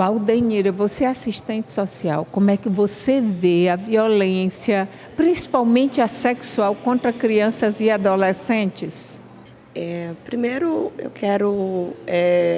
Valdenira, você é assistente social, como é que você vê a violência, principalmente a sexual, contra crianças e adolescentes? Primeiro, eu quero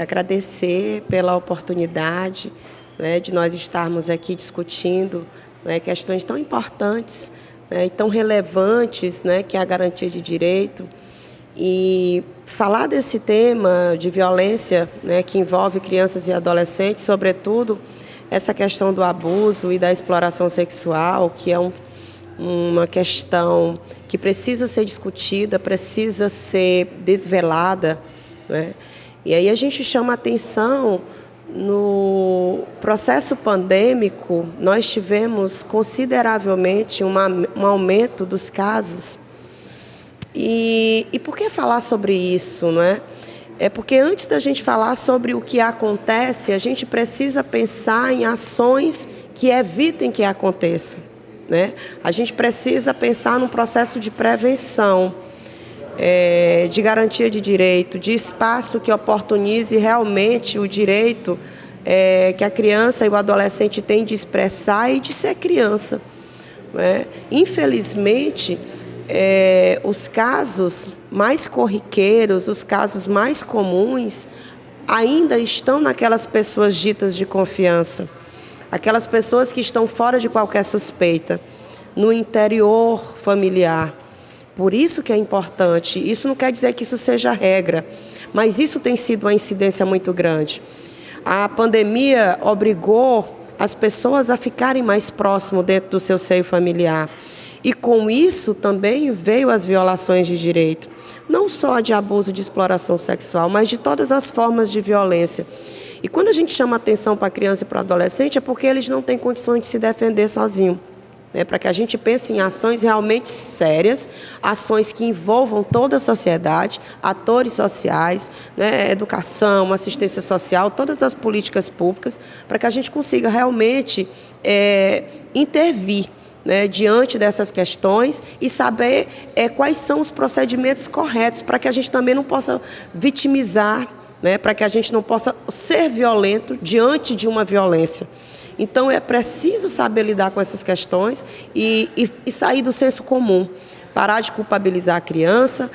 agradecer pela oportunidade, né, de nós estarmos aqui discutindo, né, questões tão importantes, né, e tão relevantes, né, que é a garantia de direito. E falar desse tema de violência, né, que envolve crianças e adolescentes, sobretudo essa questão do abuso e da exploração sexual, que é uma questão que precisa ser discutida, precisa ser desvelada, né? E aí a gente chama a atenção, no processo pandêmico, nós tivemos consideravelmente um aumento dos casos. E por que falar sobre isso, não é? É porque antes da gente falar sobre o que acontece, a gente precisa pensar em ações que evitem que aconteça, né? A gente precisa pensar num processo de prevenção, de garantia de direito, de espaço que oportunize realmente o direito que a criança e o adolescente têm de expressar e de ser criança, né? Infelizmente, os casos mais corriqueiros, os casos mais comuns, ainda estão naquelas pessoas ditas de confiança, aquelas pessoas que estão fora de qualquer suspeita, no interior familiar. Por isso que é importante, isso não quer dizer que isso seja regra, mas isso tem sido uma incidência muito grande. A pandemia obrigou as pessoas a ficarem mais próximo dentro do seu seio familiar. E com isso também veio as violações de direito, não só de abuso, de exploração sexual, mas de todas as formas de violência. E quando a gente chama atenção para a criança e para o adolescente, é porque eles não têm condições de se defender sozinhos, né? Para que a gente pense em ações realmente sérias, ações que envolvam toda a sociedade, atores sociais, né? Educação, assistência social, todas as políticas públicas, para que a gente consiga realmente intervir, né, diante dessas questões e saber quais são os procedimentos corretos para que a gente também não possa vitimizar, né, para que a gente não possa ser violento diante de uma violência. Então é preciso saber lidar com essas questões e sair do senso comum. Parar de culpabilizar a criança,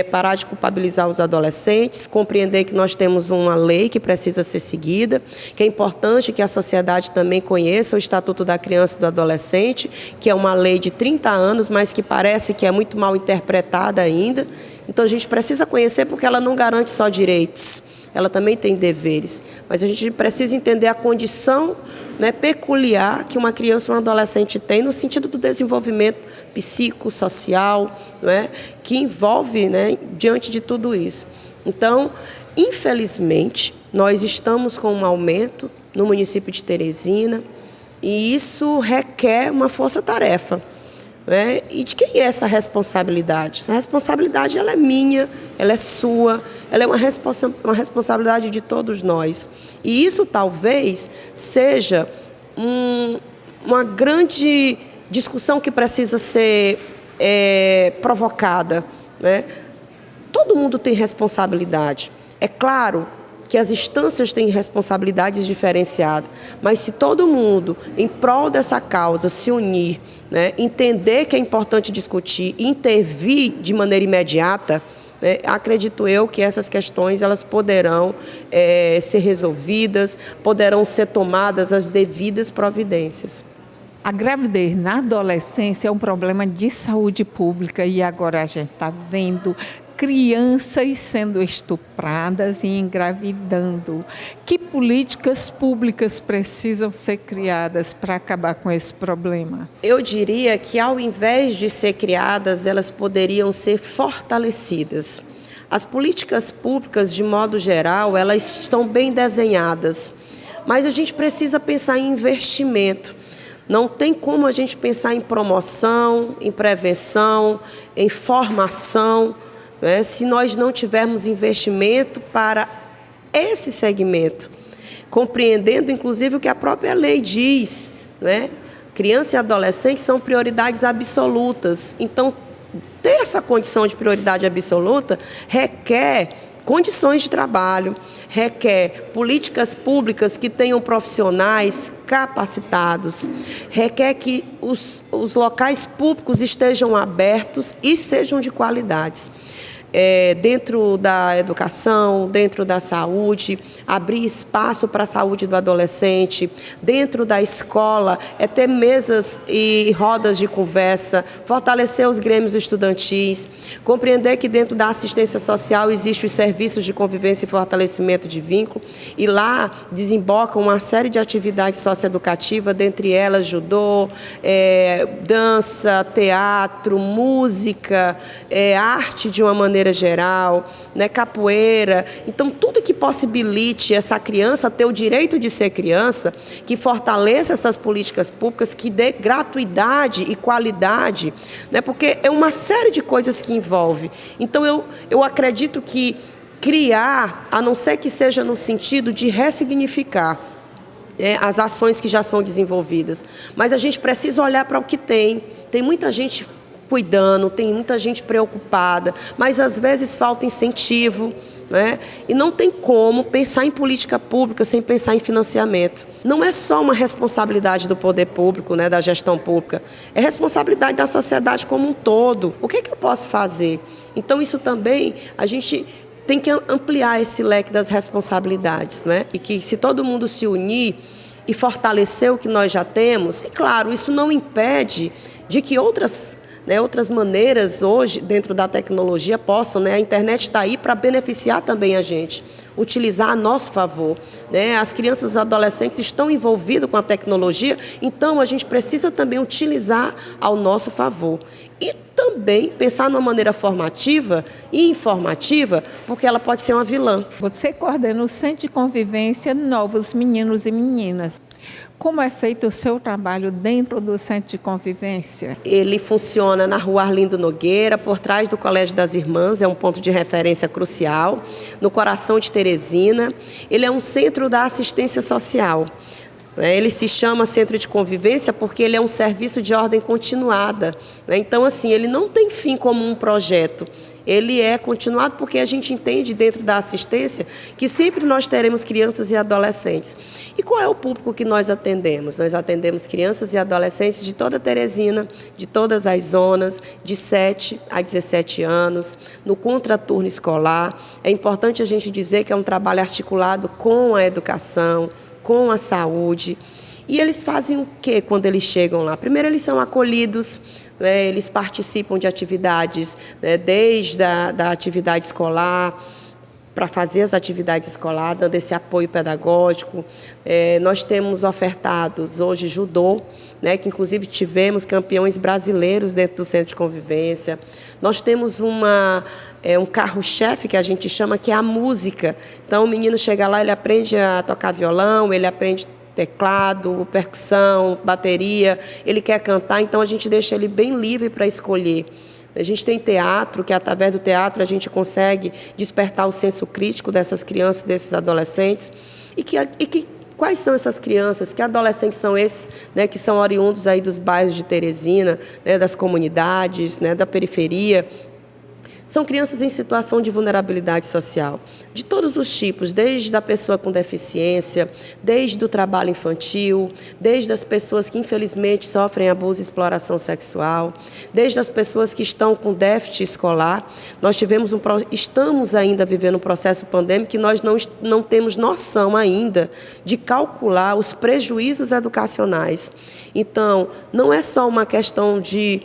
parar de culpabilizar os adolescentes, compreender que nós temos uma lei que precisa ser seguida, que é importante que a sociedade também conheça o Estatuto da Criança e do Adolescente, que é uma lei de 30 anos, mas que parece que é muito mal interpretada ainda. Então a gente precisa conhecer porque ela não garante só direitos, ela também tem deveres. Mas a gente precisa entender a condição, né, peculiar que uma criança ou um adolescente tem no sentido do desenvolvimento psicossocial, né, que envolve, né, diante de tudo isso. Então, infelizmente, nós estamos com um aumento no município de Teresina e isso requer uma força-tarefa, né? E de quem é essa responsabilidade? Essa responsabilidade ela é minha, ela é sua, ela é uma responsabilidade de todos nós. E isso talvez seja uma grande discussão que precisa ser provocada, né? Todo mundo tem responsabilidade. É claro que as instâncias têm responsabilidades diferenciadas, mas se todo mundo, em prol dessa causa, se unir, né, entender que é importante discutir e intervir de maneira imediata, né, acredito eu que essas questões elas poderão ser resolvidas, poderão ser tomadas as devidas providências. A gravidez na adolescência é um problema de saúde pública e agora a gente está vendo crianças sendo estupradas e engravidando. Que políticas públicas precisam ser criadas para acabar com esse problema? Eu diria que ao invés de ser criadas, elas poderiam ser fortalecidas. As políticas públicas, de modo geral, elas estão bem desenhadas, mas a gente precisa pensar em investimento. Não tem como a gente pensar em promoção, em prevenção, em formação, né, se nós não tivermos investimento para esse segmento, compreendendo inclusive o que a própria lei diz, né? Criança e adolescente são prioridades absolutas, então ter essa condição de prioridade absoluta requer condições de trabalho, requer políticas públicas que tenham profissionais capacitados, requer que os locais públicos estejam abertos e sejam de qualidade. Dentro da educação, dentro da saúde, abrir espaço para a saúde do adolescente, dentro da escola, ter mesas e rodas de conversa, fortalecer os grêmios estudantis, compreender que dentro da assistência social existem os serviços de convivência e fortalecimento de vínculo, e lá desembocam uma série de atividades socioeducativas, dentre elas judô, dança, teatro, música, arte de uma maneira geral, né, capoeira. Então, tudo que possibilite essa criança ter o direito de ser criança, que fortaleça essas políticas públicas, que dê gratuidade e qualidade, né, porque é uma série de coisas que envolve. Então, eu acredito que criar, a não ser que seja no sentido de ressignificar as ações que já são desenvolvidas, mas a gente precisa olhar para o que tem. Tem muita gente cuidando, tem muita gente preocupada, mas às vezes falta incentivo, né? E não tem como pensar em política pública sem pensar em financiamento. Não é só uma responsabilidade do poder público, né, da gestão pública, é responsabilidade da sociedade como um todo. O que eu posso fazer? Então, isso também, a gente tem que ampliar esse leque das responsabilidades, né? E que, se todo mundo se unir e fortalecer o que nós já temos, e claro, isso não impede de que outras maneiras hoje, dentro da tecnologia, possam, né? A internet está aí para beneficiar também a gente, utilizar a nosso favor, né? As crianças e os adolescentes estão envolvidos com a tecnologia, então a gente precisa também utilizar ao nosso favor. E também pensar numa maneira formativa e informativa, porque ela pode ser uma vilã. Você coordena o Centro de Convivência Novos Meninos e Meninas. Como é feito o seu trabalho dentro do Centro de Convivência? Ele funciona na Rua Arlindo Nogueira, por trás do Colégio das Irmãs, é um ponto de referência crucial, no coração de Teresina. Ele é um centro da assistência social. Ele se chama Centro de Convivência porque ele é um serviço de ordem continuada. Então, assim, ele não tem fim como um projeto. Ele é continuado porque a gente entende dentro da assistência que sempre nós teremos crianças e adolescentes. E qual é o público que nós atendemos? Nós atendemos crianças e adolescentes de toda Teresina, de todas as zonas, de 7 a 17 anos, no contraturno escolar. É importante a gente dizer que é um trabalho articulado com a educação, com a saúde. E eles fazem o quê quando eles chegam lá? Primeiro, eles são acolhidos, né? Eles participam de atividades, né? Desde da atividade escolar, para fazer as atividades escolares, dando esse apoio pedagógico. Nós temos ofertados hoje judô, né, que inclusive tivemos campeões brasileiros dentro do Centro de Convivência. Nós temos um carro-chefe que a gente chama, que é a música. Então, o menino chega lá, ele aprende a tocar violão, ele aprende teclado, percussão, bateria, ele quer cantar, então a gente deixa ele bem livre para escolher. A gente tem teatro, que através do teatro a gente consegue despertar o senso crítico dessas crianças, desses adolescentes. Quais são essas crianças? Que adolescentes são esses, né, que são oriundos aí dos bairros de Teresina, né, das comunidades, né, da periferia? São crianças em situação de vulnerabilidade social, de todos os tipos, desde a pessoa com deficiência, desde o trabalho infantil, desde as pessoas que infelizmente sofrem abuso e exploração sexual, desde as pessoas que estão com déficit escolar. Nós estamos ainda vivendo um processo pandêmico que nós não temos noção ainda de calcular os prejuízos educacionais. Então, não é só uma questão de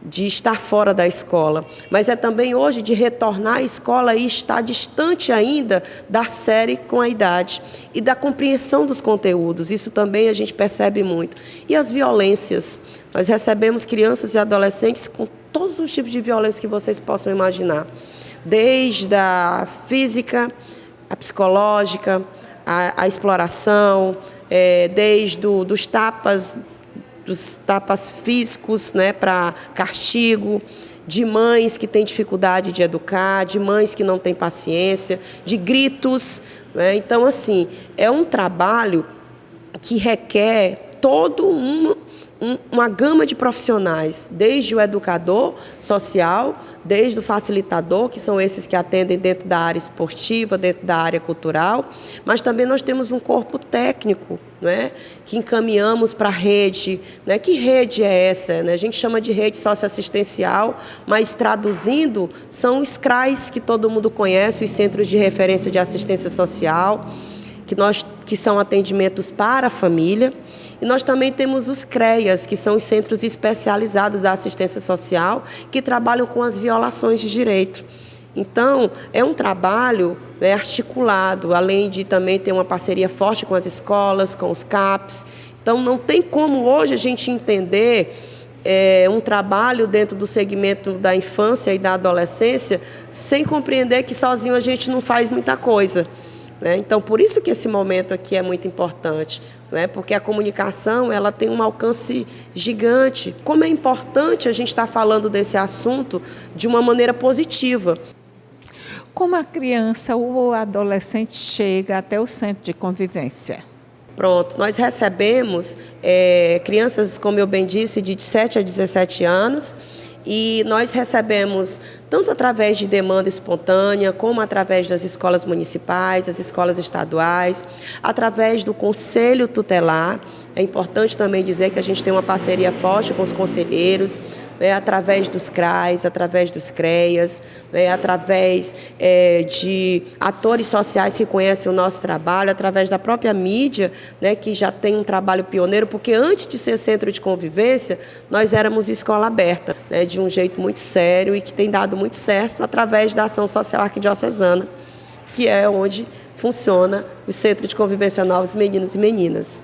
estar fora da escola, mas é também hoje de retornar à escola e estar distante ainda da série com a idade e da compreensão dos conteúdos. Isso também a gente percebe muito. E as violências. Nós recebemos crianças e adolescentes com todos os tipos de violência que vocês possam imaginar. Desde a física, a psicológica, a exploração, desde dos tapas físicos, né, para castigo, de mães que têm dificuldade de educar, de mães que não têm paciência, de gritos, né? Então, assim, é um trabalho que requer toda uma gama de profissionais, desde o educador social, desde o facilitador, que são esses que atendem dentro da área esportiva, dentro da área cultural, mas também nós temos um corpo técnico, né, que encaminhamos para a rede. Né? Que rede é essa? Né? A gente chama de rede socioassistencial, mas traduzindo, são os CRAs que todo mundo conhece, os Centros de Referência de Assistência Social, que são atendimentos para a família. E nós também temos os CREAS, que são os Centros Especializados da Assistência Social, que trabalham com as violações de direito. Então, é um trabalho, né, articulado, além de também ter uma parceria forte com as escolas, com os CAPs. Então, não tem como hoje a gente entender um trabalho dentro do segmento da infância e da adolescência sem compreender que sozinho a gente não faz muita coisa. Né? Então, por isso que esse momento aqui é muito importante, né? Porque a comunicação ela tem um alcance gigante. Como é importante a gente estar falando desse assunto de uma maneira positiva. Como a criança ou o adolescente chega até o centro de convivência? Pronto, nós recebemos crianças, como eu bem disse, de 7 a 17 anos, e nós recebemos tanto através de demanda espontânea, como através das escolas municipais, das escolas estaduais, através do conselho tutelar. É importante também dizer que a gente tem uma parceria forte com os conselheiros, né, através dos CRAs, através dos CREAS, né, através de atores sociais que conhecem o nosso trabalho, através da própria mídia, né, que já tem um trabalho pioneiro, porque antes de ser centro de convivência, nós éramos escola aberta, né, de um jeito muito sério e que tem dado muito certo através da ação social arquidiocesana, que é onde funciona o Centro de Convivência Novos Meninos e Meninas.